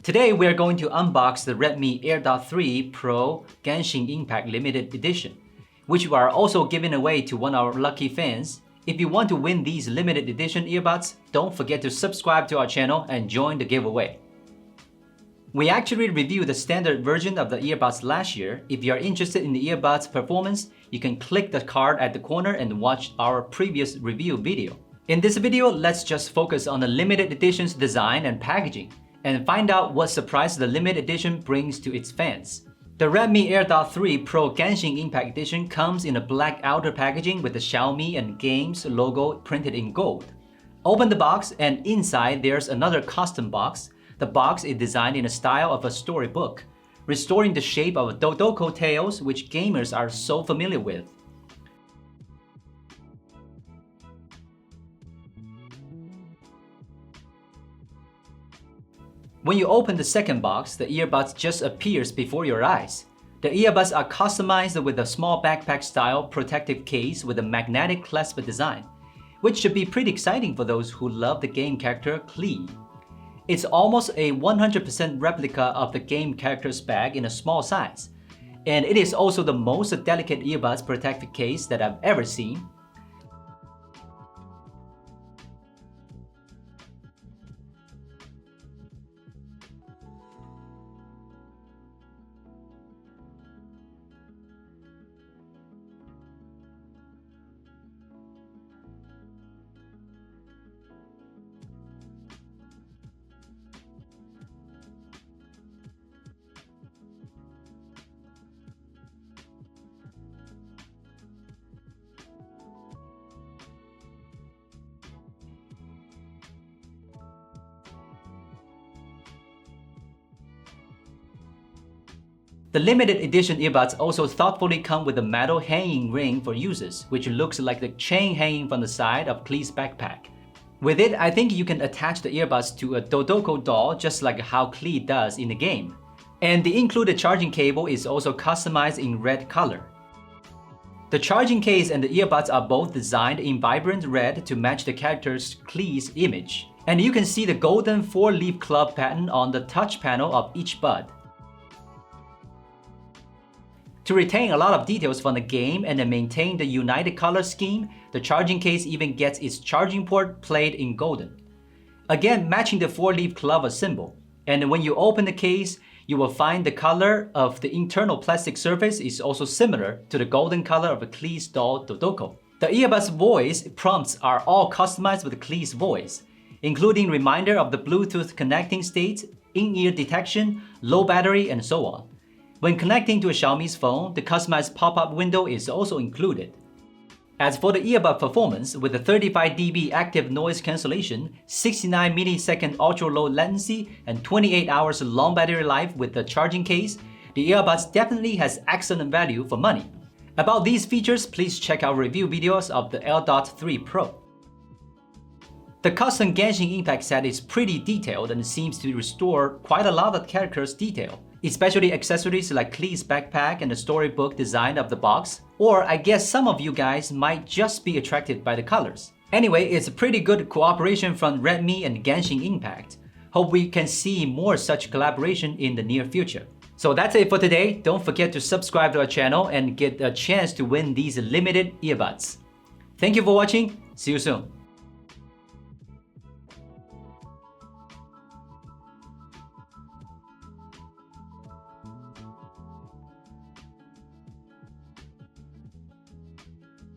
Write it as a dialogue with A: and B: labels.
A: Today we are going to unbox the Redmi AirDots 3 Pro Genshin Impact Limited Edition, which we are also giving away to one of our lucky fans. If you want to win these limited edition earbuds, don't forget to subscribe to our channel and join the giveaway. We actually reviewed the standard version of the earbuds last year. If you are interested in the earbuds performance, you can click the card at the corner and watch our previous review video. In this video, let's just focus on the limited edition's design and packaging, and find out what surprise the limited edition brings to its fans. The Redmi AirDots 3 Pro Genshin Impact Edition comes in a black outer packaging with the Xiaomi and Games logo printed in gold. Open the box and inside there's another custom box. The box is designed in the style of a storybook, restoring the shape of Dodoko tales which gamers are so familiar with. When you open the second box, the earbuds just appears before your eyes. The earbuds are customized with a small backpack-style protective case with a magnetic clasp design, which should be pretty exciting for those who love the game character Klee. It's almost a 100% replica of the game character's bag in a small size, and it is also the most delicate earbuds protective case that I've ever seen. The limited edition earbuds also thoughtfully come with a metal hanging ring for users, which looks like the chain hanging from the side of Klee's backpack. With it, I think you can attach the earbuds to a Dodoko doll just like how Klee does in the game. And the included charging cable is also customized in red color. The charging case and the earbuds are both designed in vibrant red to match the character's Klee's image. And you can see the golden 4-leaf club pattern on the touch panel of each bud. To retain a lot of details from the game and maintain the united color scheme, the charging case even gets its charging port played in golden, again matching the 4-leaf clover symbol. And when you open the case, you will find the color of the internal plastic surface is also similar to the golden color of Klee's doll Dodoko. The earbuds voice prompts are all customized with Klee's voice, including reminder of the Bluetooth connecting state, in-ear detection, low battery, and so on. When connecting to a Xiaomi's phone, the customized pop-up window is also included. As for the earbud performance, with a 35 dB active noise cancellation, 69 millisecond ultra-low latency, and 28 hours long battery life with the charging case, the earbuds definitely has excellent value for money. About these features, please check our review videos of the AirDots 3 Pro. The custom Genshin Impact set is pretty detailed and seems to restore quite a lot of characters' detail, especially accessories like Klee's backpack and the storybook design of the box, or I guess some of you guys might just be attracted by the colors. Anyway, it's a pretty good cooperation from Redmi and Genshin Impact. Hope we can see more such collaboration in the near future. So that's it for today. Don't forget to subscribe to our channel and get a chance to win these limited earbuds. Thank you for watching. See you soon.